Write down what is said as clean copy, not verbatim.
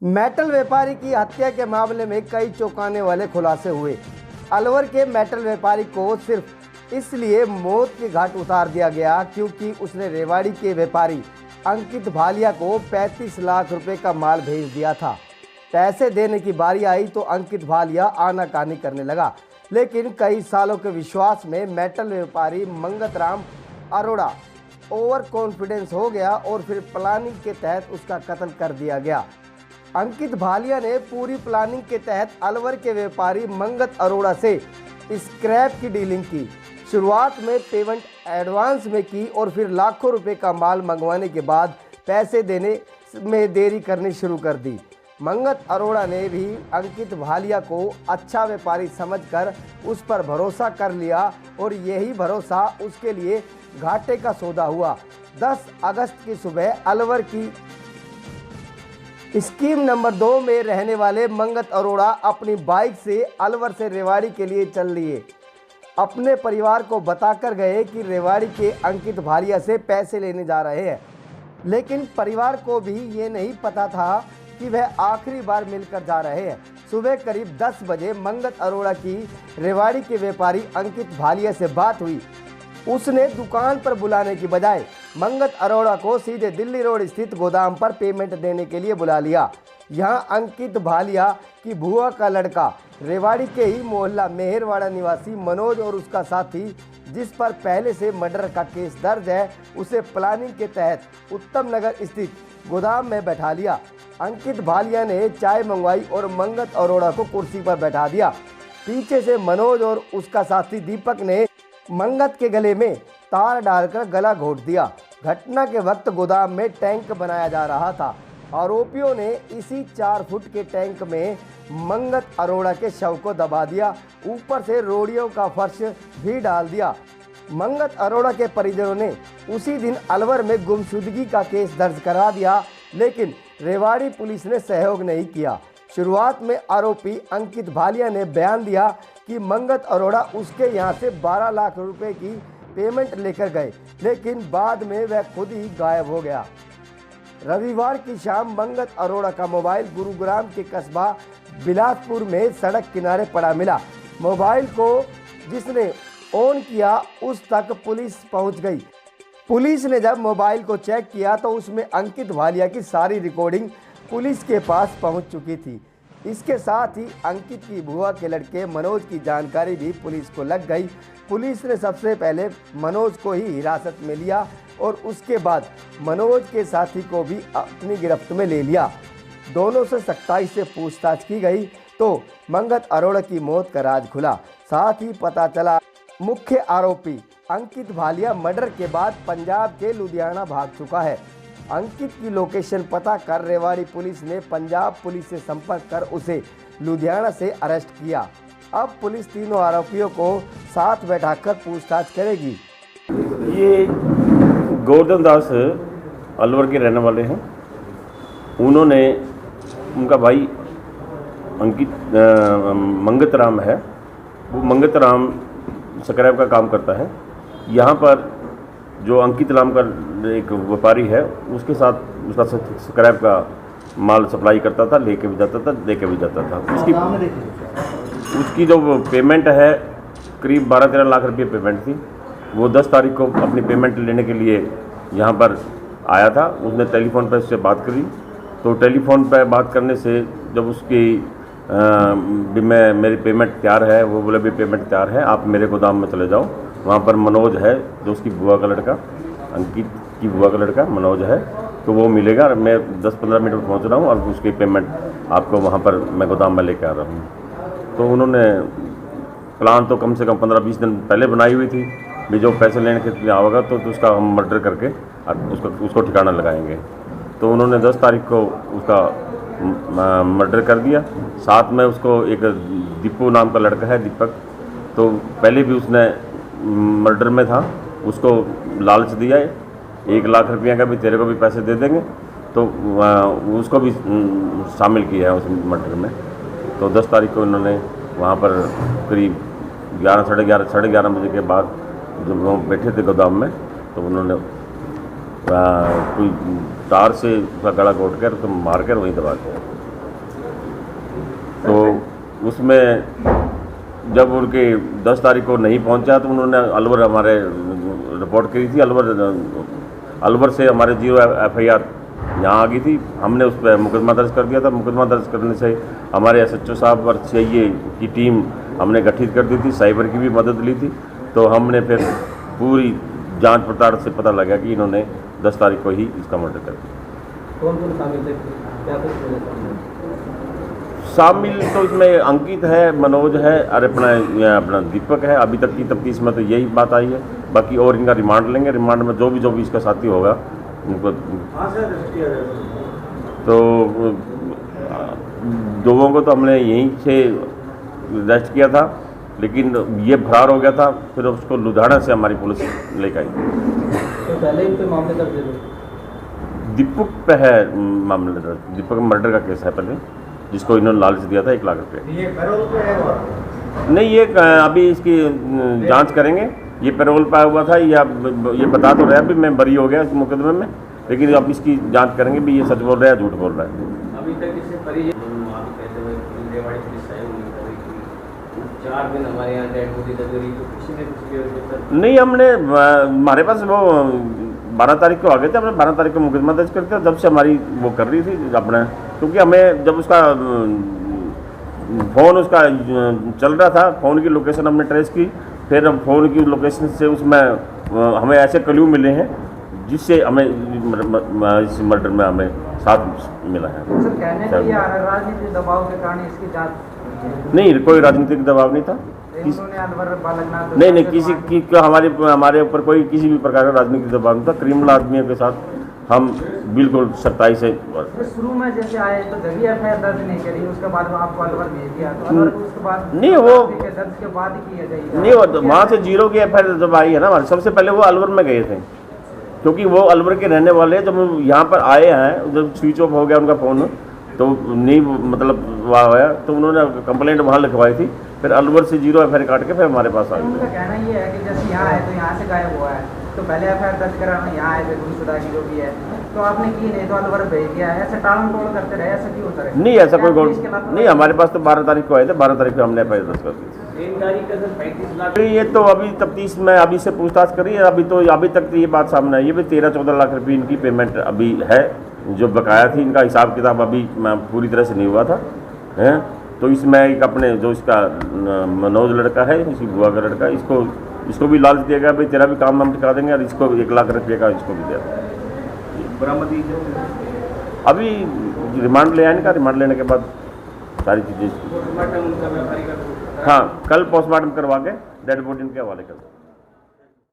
Metal व्यापारी की हत्या के मामले में कई चौंकाने वाले खुलासे हुए। अलवर के मेटल व्यापारी को सिर्फ इसलिए मौत के घाट उतार दिया गया क्योंकि उसने रेवाड़ी के व्यापारी अंकित भालिया को 35 लाख रुपए का माल भेज दिया था। पैसे देने की बारी आई तो अंकित भालिया आनाकानी करने लगा, लेकिन कई सालों के विश्वास में मेटल व्यापारी मंगत राम अरोड़ा ओवर कॉन्फिडेंस हो गया और फिर प्लानिंग के तहत उसका कत्ल कर दिया गया। अंकित भालिया ने पूरी प्लानिंग के तहत अलवर के व्यापारी मंगत अरोड़ा से स्क्रैप की डीलिंग की। शुरुआत में पेमेंट एडवांस में की और फिर लाखों रुपए का माल मंगवाने के बाद पैसे देने में देरी करनी शुरू कर दी। मंगत अरोड़ा ने भी अंकित भालिया को अच्छा व्यापारी समझकर उस पर भरोसा कर लिया और यही भरोसा उसके लिए घाटे का सौदा हुआ। 10 अगस्त की सुबह अलवर की स्कीम नंबर 2 में रहने वाले मंगत अरोड़ा अपनी बाइक से अलवर से रेवाड़ी के लिए चल लिए। अपने परिवार को बताकर गए कि रेवाड़ी के अंकित भालिया से पैसे लेने जा रहे हैं, लेकिन परिवार को भी ये नहीं पता था कि वह आखिरी बार मिलकर जा रहे हैं। सुबह करीब 10 बजे मंगत अरोड़ा की रेवाड़ी के व्यापारी अंकित भालिया से बात हुई। उसने दुकान पर बुलाने की बजाय मंगत अरोड़ा को सीधे दिल्ली रोड स्थित गोदाम पर पेमेंट देने के लिए बुला लिया। यहां अंकित भालिया की बुआ का लड़का रेवाड़ी के ही मोहल्ला मेहरवाड़ा निवासी मनोज और उसका साथी, जिस पर पहले से मर्डर का केस दर्ज है, उसे प्लानिंग के तहत उत्तम नगर स्थित गोदाम में बैठा लिया। अंकित भालिया ने चाय मंगवाई और मंगत अरोड़ा को कुर्सी पर बैठा दिया। पीछे से मनोज और उसका साथी दीपक ने मंगत के गले में तार डालकर गला घोट दिया। घटना के वक्त गोदाम में टैंक बनाया जा रहा था। आरोपियों ने इसी 4 फुट के टैंक में मंगत अरोड़ा के शव को दबा दिया। ऊपर से रोड़ियों का फर्श भी डाल दिया। मंगत अरोड़ा के परिजनों ने उसी दिन अलवर में गुमशुदगी का केस दर्ज करा दिया, लेकिन रेवाड़ी पुलिस ने सहयोग नहीं किया। शुरुआत में आरोपी अंकित भालिया ने बयान दिया कि मंगत अरोड़ा उसके यहां से 12 लाख रुपए की पेमेंट लेकर गए, लेकिन बाद में वह खुद ही गायब हो गया। रविवार की शाम मंगत अरोड़ा का मोबाइल गुरुग्राम के कस्बा बिलासपुर में सड़क किनारे पड़ा मिला। मोबाइल को जिसने ऑन किया उस तक पुलिस पहुंच गई। पुलिस ने जब मोबाइल को चेक किया तो उसमें अंकित भालिया की सारी रिकॉर्डिंग पुलिस के पास पहुंच चुकी थी। इसके साथ ही अंकित की बुआ के लड़के मनोज की जानकारी भी पुलिस को लग गई। पुलिस ने सबसे पहले मनोज को ही हिरासत में लिया और उसके बाद मनोज के साथी को भी अपनी गिरफ्त में ले लिया। दोनों से सख्ताई से पूछताछ की गई तो मंगत अरोड़ा की मौत का राज खुला। साथ ही पता चला मुख्य आरोपी अंकित भालिया मर्डर के बाद पंजाब के लुधियाना भाग चुका है। अंकित की लोकेशन पता कर रेवाड़ी पुलिस ने पंजाब पुलिस से संपर्क कर उसे लुधियाना से अरेस्ट किया। अब पुलिस तीनों आरोपियों को साथ बैठाकर पूछताछ करेगी। ये गोवर्धन दास अलवर के रहने वाले हैं। उन्होंने उनका भाई अंकित मंगत राम है, वो मंगत राम स्क्रैप का काम करता है। यहाँ पर जो अंकित राम का एक व्यापारी है उसके साथ उसका स्क्रैप का माल सप्लाई करता था, लेके भी जाता था, देके भी जाता था। उसकी जो पेमेंट है करीब 12-13 लाख रुपये पेमेंट थी। वो 10 तारीख को अपनी पेमेंट लेने के लिए यहाँ पर आया था। उसने टेलीफोन पर उससे बात करी, तो टेलीफोन पर बात करने से जब उसकी भी मेरी पेमेंट तैयार है, वो बोले भी पेमेंट तैयार है, आप मेरे गोदाम में चले जाओ। वहाँ पर मनोज है जो उसकी बुआ का लड़का, अंकित की बुआ का लड़का मनोज है, तो वो मिलेगा। मैं 10-15 मिनट में पहुँच रहा हूँ और उसकी पेमेंट आपको वहाँ पर मैं गोदाम में लेकर आ रहा हूँ। तो उन्होंने प्लान तो कम से कम 15-20 दिन पहले बनाई हुई थी भी जो पैसे लेने के लिए आओगा तो उसका हम मर्डर करके उसको ठिकाना लगाएंगे। तो उन्होंने 10 तारीख को उसका मर्डर कर दिया। साथ में उसको एक दीपू नाम का लड़का है, दीपक, तो पहले भी उसने मर्डर में था, उसको लालच दिया है 1 लाख रुपये का भी तेरे को भी पैसे दे देंगे, तो उसको भी शामिल किया है उस मर्डर में। तो 10 तारीख को उन्होंने वहाँ पर करीब 11, साढ़े 11 बजे के बाद जब वो बैठे थे गोदाम में, तो उन्होंने कोई तार से उसका गला घोट कर तो मार कर वहीं दबा दिया। उसमें जब उनके 10 तारीख को नहीं पहुंचा तो उन्होंने अलवर हमारे रिपोर्ट करी थी। अलवर से हमारे 0 FIR यहाँ आ गई थी। हमने उस पर मुकदमा दर्ज कर दिया था। मुकदमा दर्ज करने से हमारे SHO साहब और CIA की टीम हमने गठित कर दी थी, साइबर की भी मदद ली थी। तो हमने फिर पूरी जांच पड़ताल से पता लगा कि इन्होंने 10 तारीख को ही इसका मर्डर कर दिया। कौन शामिल थे, क्या कुछ वजह शामिल तो इसमें अंकित है, मनोज है और अपना दीपक है। अभी तक की तफ्तीश में तो यही बात आई है। बाकी और इनका रिमांड लेंगे। रिमांड में जो भी इसका साथी होगा उनको तो दोनों को तो हमने यहीं से अरेस्ट किया था, लेकिन ये फरार हो गया था। फिर उसको लुधियाना से हमारी पुलिस लेकर आई। तो पहले इन पे मामले दर्ज थे? दीपक पे है मामले दर्ज। दीपक मर्डर का केस है पहले, जिसको इन्होंने लालच दिया था 1 लाख रुपये। ये पैरोल पे है वो? नहीं, ये अभी इसकी जांच करेंगे। ये पैरोल पाया हुआ था, ये बता तो रहा है भी मैं बरी हो गया इस मुकदमे में, लेकिन अब इसकी जांच करेंगे भी ये सच बोल रहा है झूठ बोल रहा है। अभी तक इससे परिजन कहते हुए रेवाड़ी पुलिस आई नहीं कर रही थी, 4 दिन हमारे यहाँ डेड बॉडी लग रही, तो किसी ने कुछ किया? नहीं, हमने हमारे पास वो 12 तारीख को आ गए थे। हमने 12 तारीख को मुकदमा दर्ज कर दिया। जब से हमारी वो कर रही थी अपना, क्योंकि हमें जब उसका फ़ोन उसका चल रहा था, फ़ोन की लोकेशन हमने ट्रेस की। फिर हम फ़ोन की लोकेशन से उसमें हमें ऐसे क्लू मिले हैं जिससे हमें इस मर्डर में हमें साथ मिला है। सर, कहने का ये आ रहा है राजनीतिक दबाव के कारण इसकी जांच नहीं, कोई राजनीतिक दबाव नहीं था। उन्होंने अलवर बालकनाथ नहीं, किसी की हमारे ऊपर कोई किसी भी प्रकार का राजनीतिक दबाव नहीं था। क्रिमिनल आदमियों के साथ हम बिल्कुल सख्ताई से। शुरू में जैसे आए तो जब FIR दर्ज नहीं करी, उसके बाद आपको अलवर भेज दिया, तो अलवर को उसके बाद नहीं, वो दर्ज के बाद ही किया जाएगा? नहीं, वो वहाँ से 0 की FIR जब आई है ना, सबसे पहले वो अलवर में गए थे, क्योंकि वो अलवर के रहने वाले। जब यहाँ पर आए हैं, जब स्विच ऑफ हो गया उनका फ़ोन, तो नहीं मतलब वहाँ आया, तो उन्होंने कंप्लेंट वहाँ लिखवाई थी। फिर अलवर से 0 FIR काट के फिर हमारे पास आ उनका गया। कहना ये है कि जैसे यहाँ है तो यहाँ से गायब हुआ है, तो पहले FIR दर्ज कराना, यहाँ आए थे गुमशुदा की जो भी है, तो आपने की नहीं तो अलवर भेज दिया है। ऐसे टाल मटोल करते रहे, ऐसा क्यों होता रहे? नहीं, ऐसा कोई गौर नहीं। हमारे पास तो 12 तारीख को आए थे। 12 तारीख को हमने FIR दर्ज कर दी। 3 तारीख का सर 35 लाख। ये तो अभी तफ्तीश में अभी से पूछताछ करी है। अभी तक तो ये बात सामने आई है भी 13-14 लाख रुपये इनकी पेमेंट अभी है, जो बकाया थी। इनका हिसाब किताब अभी पूरी तरह से नहीं हुआ था, हैं। तो इसमें एक अपने जो इसका मनोज लड़का है, इसकी बुआ का लड़का, इसको भी लालच दिया गया भाई तेरा भी काम हम टिका देंगे, और इसको 1 लाख रुपये का इसको भी दिया। बरामदी अभी रिमांड ले आने का, रिमांड लेने के बाद सारी चीज़ें। हाँ, कल पोस्टमार्टम करवा के डेड बॉडी इनके हवाले कर दो।